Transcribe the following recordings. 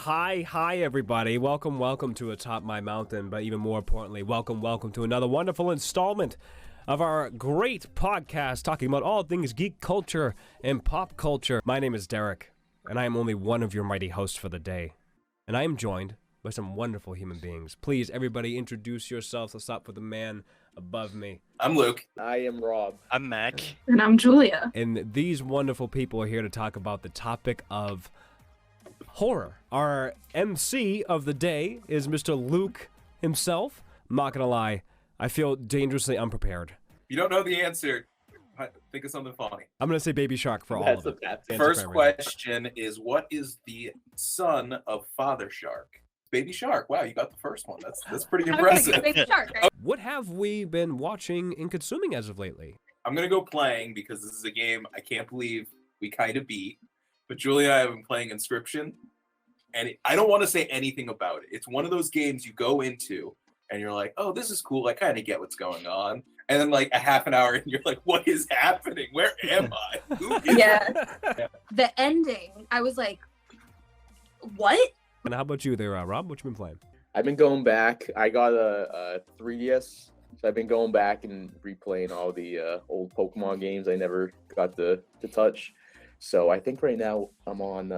Hi, everybody. Welcome to Atop My Mountain, but even more importantly, welcome to another wonderful installment of our great podcast talking about all things geek culture and pop culture. My name is Derek, and I am only one of your mighty hosts for the day. And I am joined by some wonderful human beings. Please, everybody, introduce yourselves. Let's start with the man above me. I'm Luke. I am Rob. I'm Mac. And I'm Julia. And these wonderful people are here to talk about the topic of horror. Our MC of the day is Mr. Luke himself. I'm not gonna lie, I feel dangerously unprepared. You don't know the answer. Think of something funny. I'm gonna say Baby Shark for all of it. First question is, what is the son of Father Shark? Baby Shark. Wow, you got the first one. That's pretty impressive. Baby Shark, right? What have we been watching and consuming as of lately? I'm gonna go playing because this is a game I can't believe we kind of beat. But Julia and I have been playing Inscription, and I don't want to say anything about it. It's one of those games you go into, and you're like, oh, this is cool. I kind of get what's going on. And then like a half an hour, and you're like, what is happening? Where am I? Who is Yeah. The ending, I was like, what? And how about you there, Rob? What you been playing? I've been going back. I got a 3DS, so I've been going back and replaying all the old Pokemon games I never got to touch. So I think right now I'm on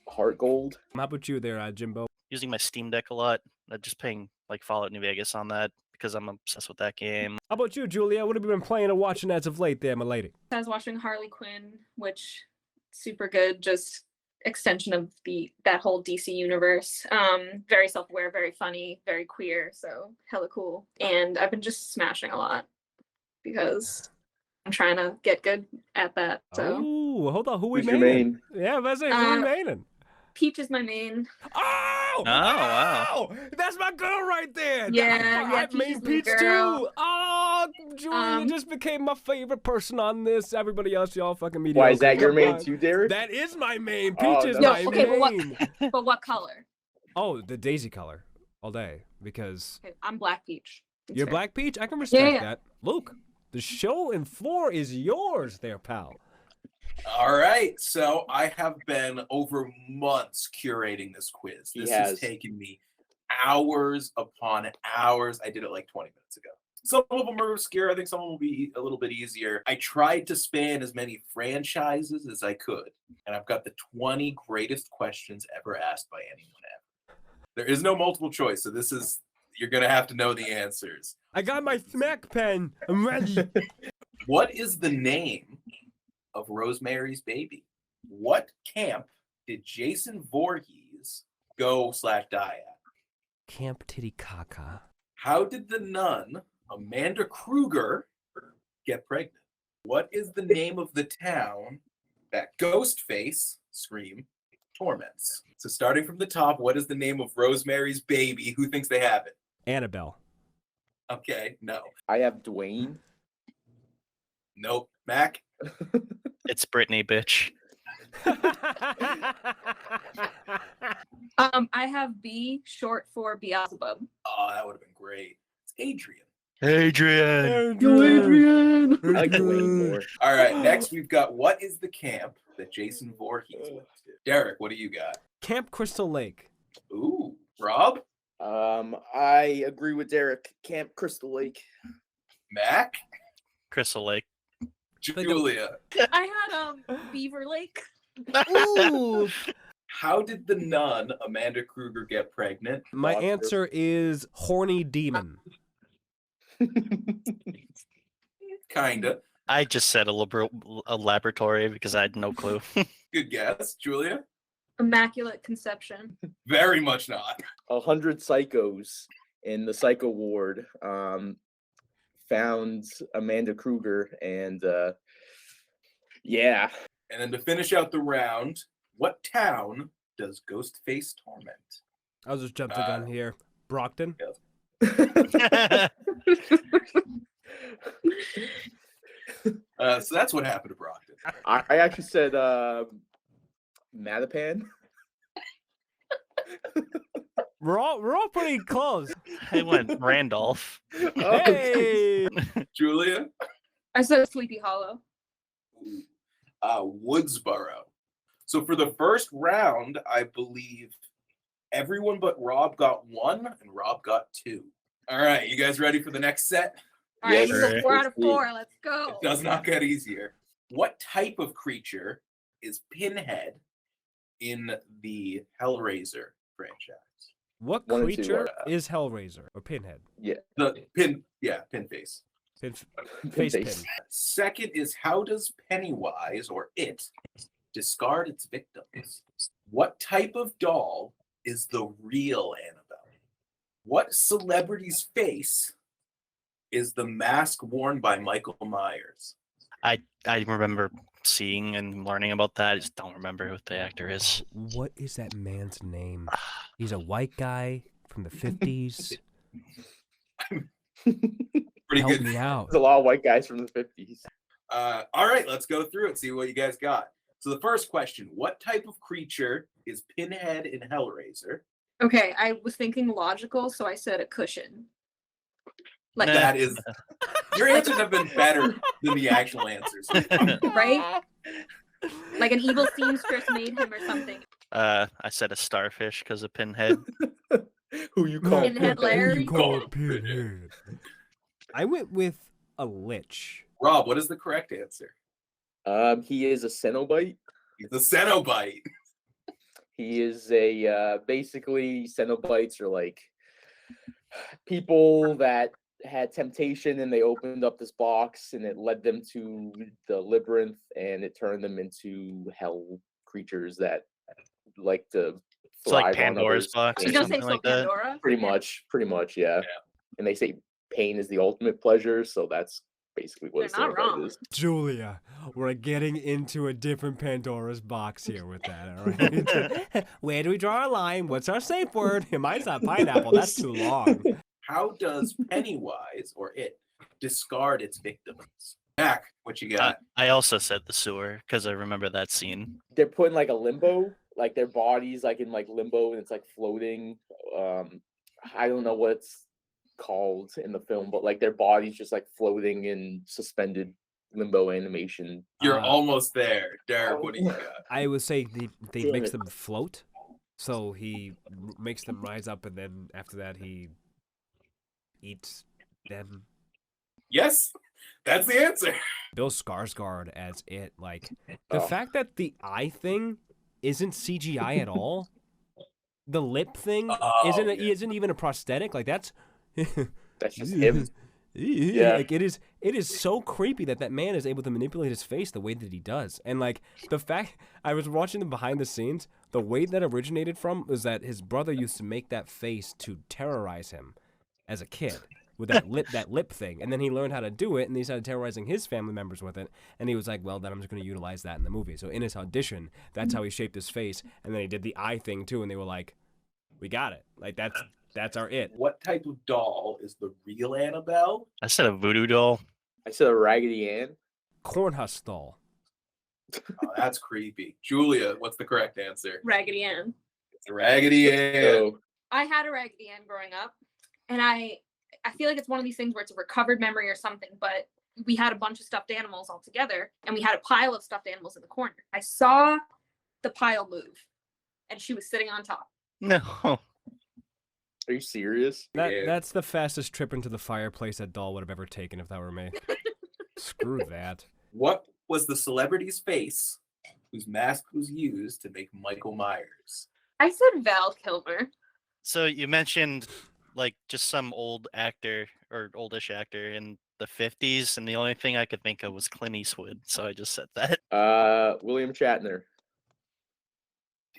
Heart Gold. How about you there, Jimbo? Using my Steam Deck a lot. Just playing like Fallout New Vegas on that because I'm obsessed with that game. How about you, Julia? What have you been playing or watching as of late there, my lady? I was watching Harley Quinn, which super good, just extension of that whole DC universe. Very self-aware, very funny, very queer, so hella cool. And I've been just smashing a lot because I'm trying to get good at that. So hold on, who we Who's your maining? main? Yeah, let's say who we maining? Peach is my main. Oh! wow. That's my girl right there. Yeah, I Peach main is my Peach girl. too. Oh, Julia, you just became my favorite person on this. Everybody else, y'all fucking mediocre. Why is that your main Come too, Derek? on. That is my main. Peach Oh, is no. my Okay, main. but what color? Oh, the daisy color, all day. Because Okay, I'm Black Peach. It's you're fair. Black Peach. I can respect Yeah. that. Luke, the show and floor is yours, there, pal. All right, so I have been over months curating this quiz. This has taken me hours upon hours. I did it like 20 minutes ago. Some of them are obscure. I think some of them will be a little bit easier. I tried to span as many franchises as I could, and I've got the 20 greatest questions ever asked by anyone ever. There is no multiple choice, so you're going to have to know the answers. I got my smack pen. I'm ready. What is the name of Rosemary's Baby? What camp did Jason Voorhees go/die at? Camp Titicaca. How did the nun Amanda Kruger get pregnant? What is the name of the town that Ghostface, Scream, torments? So starting from the top, what is the name of Rosemary's Baby? Who thinks they have it? Annabelle. Okay, no. I have Dwayne. Nope. Mac? It's Brittany, bitch. I have B, short for Beelzebub. Oh, that would have been great. It's Adrian. Adrian. Adrian. I like Dwayne more. All right, next we've got what is the camp that Jason Voorhees went to? Derek, what do you got? Camp Crystal Lake. Ooh, Rob? I agree with Derek. Camp Crystal Lake. Mac? Crystal Lake. Julia? I had Beaver Lake. Ooh. How did the nun Amanda Kruger get pregnant? My answer is horny demon. Kinda. I just said a laboratory because I had no clue. Good guess. Julia? Immaculate Conception. Very much not. 100 psychos in the psycho ward found Amanda Kruger, and yeah. And then to finish out the round, what town does Ghostface torment? I'll just jump the gun here. Brockton. So that's what happened to Brockton. I actually said Mattapan. We're all pretty close. I went Randolph. Hey! Julia? I said Sleepy Hollow. Woodsboro. So for the first round, I believe Everyone but Rob got 1, and Rob got 2. All right, you guys ready for the next set? All right, Yes, I'm gonna go 4 out of let's see. 4. Let's go. It does not get easier. What type of creature is Pinhead in the Hellraiser franchise? What One and two creature are- is Hellraiser or Pinhead? The pin face. Face pin. Second is, how does Pennywise, or it, discard its victims? What type of doll is the real Annabelle? What celebrity's face is the mask worn by Michael Myers? I remember seeing and learning about that. I just don't remember who the actor is. What is that man's name? He's a white guy from the 50s. Pretty Help good. me out. There's a lot of white guys from the 50s. All right, let's go through it, see what you guys got. So the first question, what type of creature is Pinhead in Hellraiser? Okay, I was thinking logical, so I said a cushion. Like Nah. That is, your answers have been better than the actual answers. right? Like an evil seamstress made him or something. I said a starfish because of Pinhead. Who you call Pinhead Larry? You call it Pinhead. I went with a lich. Rob, what is the correct answer? He is a Cenobite. He's a Cenobite. He is a basically Cenobites are like people that had temptation and they opened up this box and it led them to the labyrinth and it turned them into hell creatures that like to It's like thrive on Pandora's others' box I or was gonna pain. say something so like that. Pandora. Pretty much, yeah. And they say pain is the ultimate pleasure, so that's basically what They're a not Cenobite wrong. is. Julia, we're getting into a different Pandora's box here with that, all right? Where do we draw our line? What's our safe word? Mine's not pineapple. That's too long. How does Pennywise, or it, discard its victims? Mac, what you got? I also said the sewer because I remember that scene. They're put in like a limbo, like their bodies like in like limbo and it's like floating. I don't know what it's called in the film, but like their bodies just like floating in suspended limbo animation. You're almost there. Derek, what do you got? I would say they Damn makes it. them float. So he makes them rise up, and then after that he eats them. Yes, that's the answer. Bill Skarsgård as it, like the Oh. fact that the eye thing isn't CGI at all, the lip thing isn't even a prosthetic. Like that's That's just him. Yeah, like it is so creepy that man is able to manipulate his face the way that he does. And like the fact I was watching the behind the scenes, the way that originated from was that his brother used to make that face to terrorize him as a kid with that lip thing. And then he learned how to do it and he started terrorizing his family members with it. And he was like, well, then I'm just going to utilize that in the movie. So in his audition, that's how he shaped his face. And then he did the eye thing too. And they were like, we got it. Like that's our it. What type of doll is the real Annabelle? I said a voodoo doll. I said a Raggedy Ann. Cornhusk doll. Oh, that's creepy. Julia, what's the correct answer? Raggedy Ann. It's a Raggedy Ann. So I had a Raggedy Ann growing up, and I feel like it's one of these things where it's a recovered memory or something, but we had a bunch of stuffed animals all together, and we had a pile of stuffed animals in the corner. I saw the pile move, and she was sitting on top. No. are you serious? That's the fastest trip into the fireplace that doll would have ever taken if that were me. Screw that. What was the celebrity's face whose mask was used to make Michael Myers? I said Val Kilmer. So you mentioned like just some old actor or oldish actor in the 50s, and the only thing I could think of was Clint Eastwood. So I just said that. William Shatner.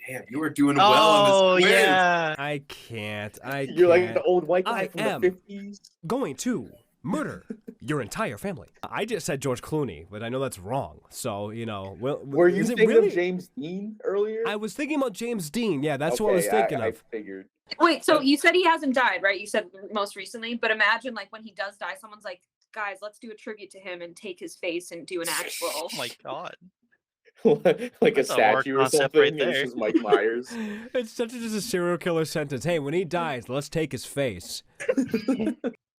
Damn, you were doing well in this quiz. Yeah. I can't. You're like the old white guy I from am. the 50s. Going to murder your entire family. I just said George Clooney, but I know that's wrong. So, Were you is it thinking really? of James Dean earlier? I was thinking about James Dean. Yeah, that's what I was thinking I of. figured. Wait, so you said he hasn't died, right? You said most recently, but imagine like when he does die, someone's like, guys, let's do a tribute to him and take his face and do an actual. Oh my god. Like That's a a horror statue or concept something. right and it's there. just Mike Myers. It's such just a serial killer sentence. Hey, when he dies, let's take his face.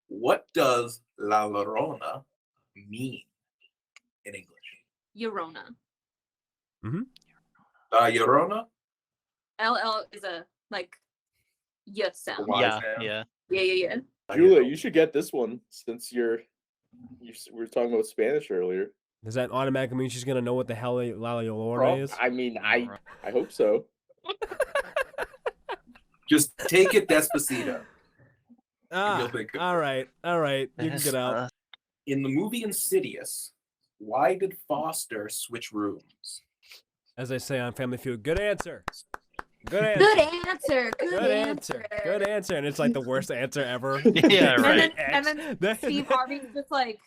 What does La Llorona mean in English? Llorona. La Llorona? LL is a like yourself. Wise Yeah. man. Yeah. Julia, you should get this one since we were talking about Spanish earlier. Does that automatically mean she's gonna know what the hell La Llorona is? I mean, I hope so. Just take it Despacito. Ah, You'll think of all right. You can get out. In the movie Insidious, why did Foster switch rooms? As I say on Family Feud, good answer. Good answer. Good answer. Good answer. Good answer. And it's like the worst answer ever. Yeah, right. And then Steve Harvey's just like,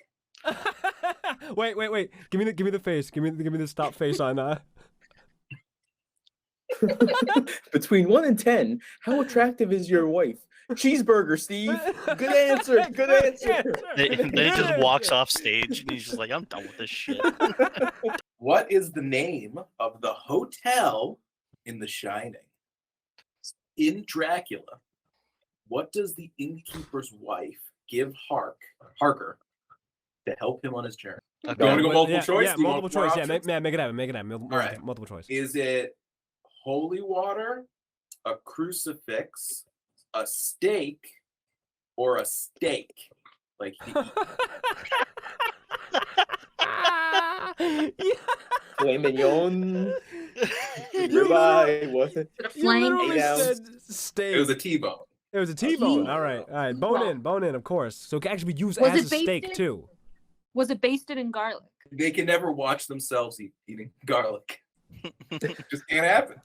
wait. Give me the face. Give me the stop face on Between 1 and 10, how attractive is your wife? Cheeseburger, Steve. Good answer. Good answer. Then he just walks off stage and he's just like, I'm done with this shit. What is the name of the hotel in The Shining? In Dracula, what does the innkeeper's wife give Harker to help him on his journey? Okay. You want to go multiple choice? Yeah, Do you want multiple more choice. Yeah, options? make it happen. All right. Multiple choice. Is it holy water, a crucifix, a steak, or a steak? Like Filet mignon. You Ribeye. What? "Is it a You flank?" literally 8 ounce. said steak. it was a T-bone. It was a T-bone. T-bone. All right. Bone in, of course. So it can actually be used Was as it a steak basted? too. Was it basted in garlic? They can never watch themselves eating garlic. Just can't happen.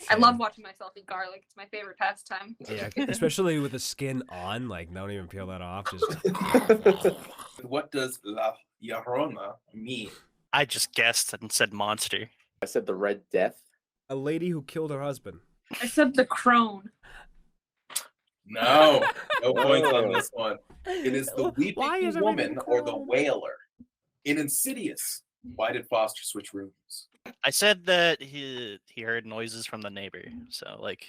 I love watching myself eat garlic. It's my favorite pastime. Yeah, especially with the skin on. Like, don't even peel that off. Just What does La Llorona mean? I just guessed and said monster. I said the Red Death. a lady who killed her husband. I said the crone. No points on this one. It is the Why is weeping everything woman or the chrome? wailer. In Insidious, why did Foster switch rooms? I said that he heard noises from the neighbor. So, like,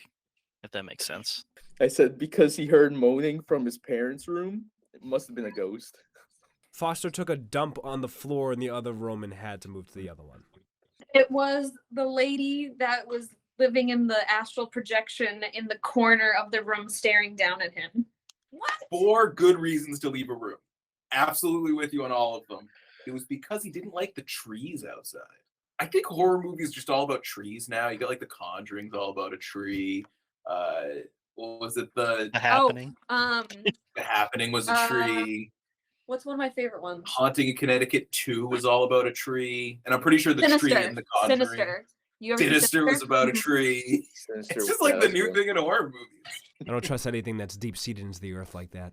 if that makes sense. I said because he heard moaning from his parents' room. It must have been a ghost. Foster took a dump on the floor in the other room and had to move to the other one. It was the lady that was living in the astral projection in the corner of the room staring down at him. What? 4 good reasons to leave a room. Absolutely with you on all of them. It was because he didn't like the trees outside. I think horror movies are just all about trees now. You got like The Conjuring's all about a tree. What was it? The Happening. The Happening was a tree. What's one of my favorite ones? Haunting in Connecticut 2 was all about a tree. And I'm pretty sure the tree in The Conjuring. Sinister. You ever seen Sinister was about a tree. Sinister, It's just yeah, like the that's new good. thing in horror movies. I don't trust anything that's deep-seated into the earth like that.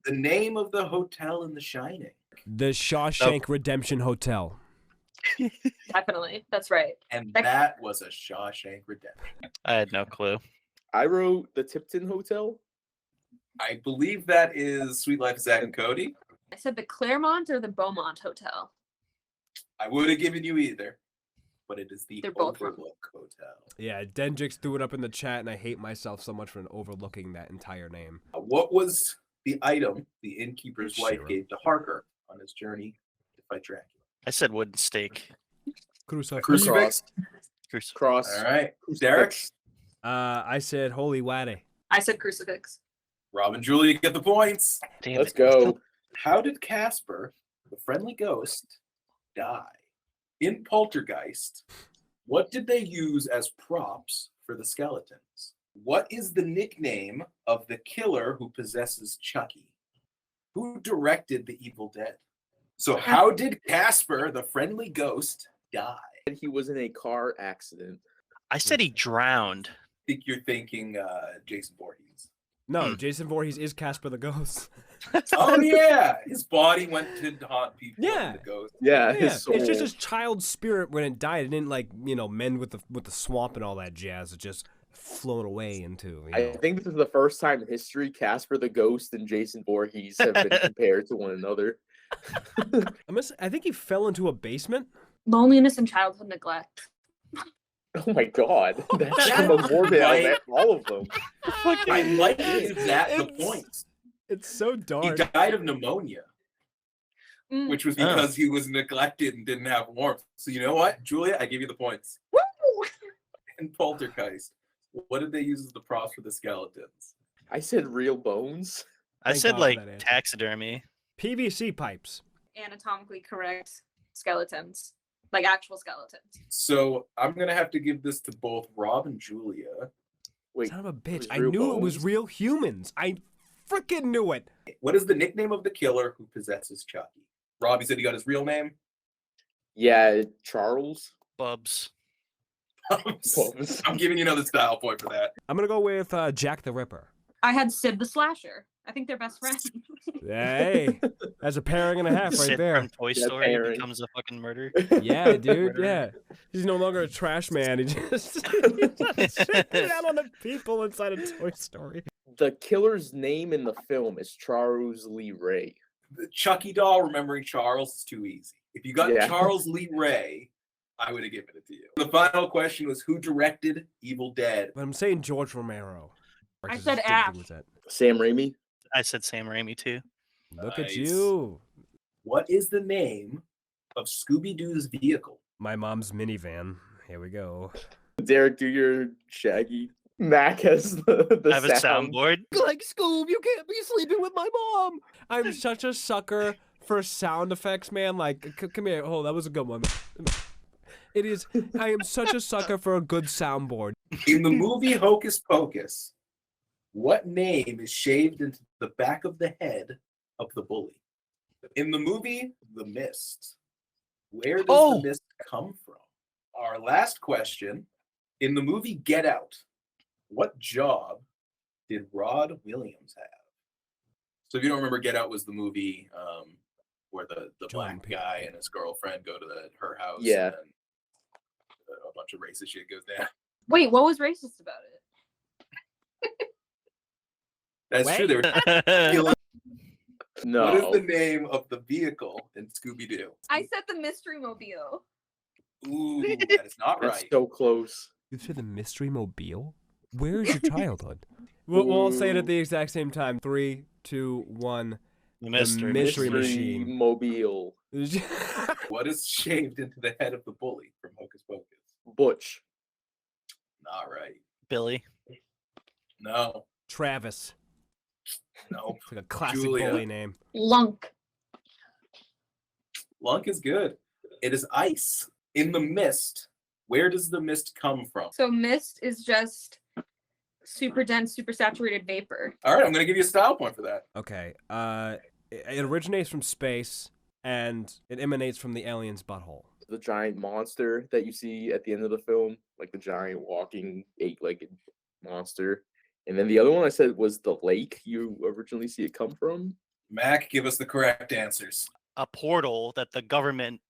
The name of the hotel in The Shining. The Shawshank Redemption Hotel. Definitely. That's right. And that was a Shawshank Redemption. I had no clue. I wrote the Tipton Hotel. I believe that is Sweet Life of Zack and Cody. I said the Claremont or the Beaumont Hotel. I would have given you either, but it is the They're both wrong. Overlook Hotel. Yeah, Dendrix threw it up in the chat, and I hate myself so much for overlooking that entire name. What was the item the innkeeper's wife Shira. gave to Harker on his journey to fight Dracula? I said wooden stake. Crucifix. Crucifix. Cross. All right, Derek, I said holy waddy. I said crucifix. Rob, and Julia get the points. Damn Let's it. go. How did Casper, the friendly ghost, die? In Poltergeist, what did they use as props for the skeletons? What is the nickname of the killer who possesses Chucky? Who directed The Evil Dead? So how did Casper, the friendly ghost, die? And he was in a car accident. I said he drowned. I think you're thinking Jason Voorhees. No, Jason Voorhees is Casper the Ghost. Oh yeah, his body went to haunt people. Yeah. The ghost. Yeah, Yeah, his soul. it's just his child's spirit when it died. It didn't mend with the swamp and all that jazz. It just flown away into. I think this is the first time in history Casper the Ghost and Jason Voorhees have been compared to one another. I think he fell into a basement. Loneliness and childhood neglect. Oh my god, that's the most morbid out of all of them. I like the points. It's so He dark. died of pneumonia, Mm. which was because he was neglected and didn't have warmth. So you know what, Julia, I give you the points. Woo! And Poltergeist, What did they use as the props for the skeletons? I said real bones. I Thank said God for like that answer. taxidermy. PVC pipes. Anatomically correct skeletons, like actual skeletons. So I'm gonna have to give this to both Rob and Julia. Wait, Son of a it bitch. was I real knew it was bones? real humans. I freaking knew it. What is the nickname of the killer who possesses Chucky? Rob, you said he got his real name? Yeah, Charles. Bubs. Bubs. I'm giving you another style point for that. I'm going to go with Jack the Ripper. I had Sid the Slasher. I think they're best friends. Hey, that's a pairing and a half right Sid there. from Toy Yeah, Story pairing. becomes a fucking murderer. Yeah, dude, Murderer. yeah. He's no longer a trash man. He just shitting down on the people inside of Toy Story. The killer's name in the film is Charles Lee Ray. The Chucky doll remembering Charles is too easy. If you got Yeah. Charles Lee Ray, I would have given it to you. The final question was who directed Evil Dead? But I'm saying George Romero. I Just said didn't Ash. think it was that. Sam Raimi. I said Sam Raimi too. Look at Nice. you. What is the name of Scooby-Doo's vehicle? My mom's minivan. Here we go. Derek, do your Shaggy. Mac has the I have a sound. soundboard. Like, Scoob, you can't be sleeping with my mom. I'm such a sucker for sound effects, man. Like, come here. Oh, that was a good one. It is. I am such a sucker for a good soundboard. In the movie Hocus Pocus, what name is shaved into the back of the head of the bully? In the movie The Mist, where does the mist come from? Our last question, in the movie Get Out, what job did Rod Williams have? So if you don't remember, Get Out was the movie where the black guy and his girlfriend go to her house. Yeah. And then a bunch of racist shit goes down. Wait, what was racist about it? That's true. They were No. What is the name of the vehicle in Scooby-Doo? I said the Mystery Mobile. Ooh, that is not That's right. so close. You said the Mystery Mobile? Where is your childhood? We'll all say it at the exact same time. 3, 2, 1. The mystery. Mystery Machine. Mobile. What is shaved into the head of the bully from Hocus Pocus? Butch. Not right. Billy. No. Travis. No. It's like a classic Julia. bully name. Lunk. Lunk is good. It is ice. In the mist, where does the mist come from? So mist is just super dense, super saturated vapor. All right, I'm going to give you a style point for that. Okay. It originates from space, and it emanates from the alien's butthole. The giant monster that you see at the end of the film, like the giant walking 8-legged monster. And then the other one I said was the lake you originally see it come from. Mac, give us the correct answers. A portal that the government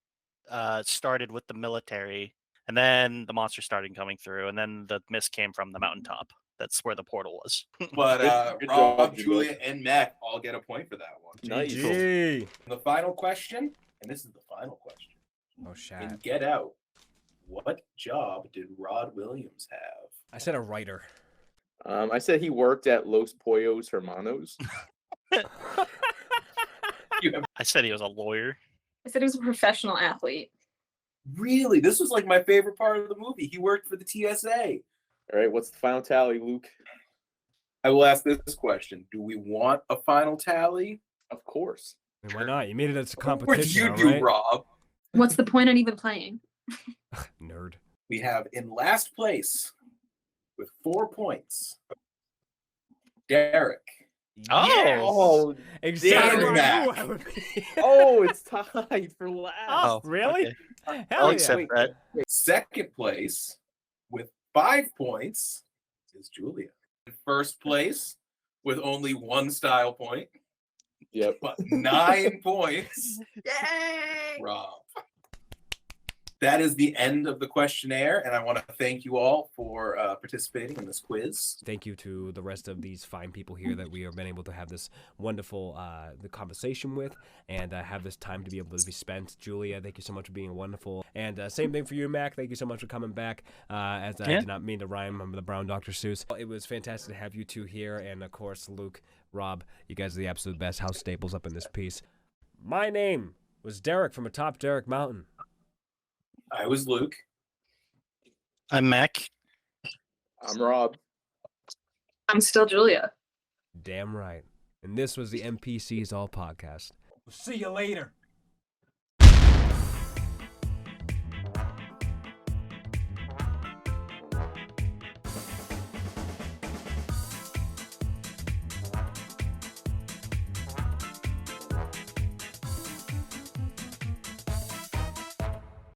started with the military, and then the monster started coming through, and then the mist came from the mountaintop. That's where the portal was. But Good Rob, job, Julia, and Mac all get a point for that one. Nice. GG. The final question, and this is the final question. Oh, In shit. Get Out, what job did Rod Williams have? I said a writer. I said he worked at Los Pollos Hermanos. I said he was a lawyer. I said he was a professional athlete. Really? This was like my favorite part of the movie. He worked for the TSA. All right, what's the final tally, Luke? I will ask this question. Do we want a final tally? Of course. I mean, why not? You made it as a What would competition, you all do, right? Rob? What's the point on even playing? Nerd. We have in last place with 4 points, Derek. Oh, Exactly. damn where I it. knew I would be. oh, it's tied for last. Oh, really? okay. Hell I'll yeah. accept that. Second place with 5 points is Julia. In first place with only 1 style point, Yep. but 9 points, Yay! Rob. That is the end of the questionnaire, and I want to thank you all for participating in this quiz. Thank you to the rest of these fine people here that we have been able to have this wonderful the conversation with and have this time to be able to be spent. Julia, thank you so much for being wonderful. And same thing for you, Mac. Thank you so much for coming back. As I did not mean to rhyme the Brown Dr. Seuss. It was fantastic to have you two here. And, of course, Luke, Rob, you guys are the absolute best house staples up in this piece. My name was Derek from atop Derek Mountain. I was Luke. I'm Mac. I'm Rob. I'm still Julia. Damn right. And this was the NPCs All podcast. We'll see you later.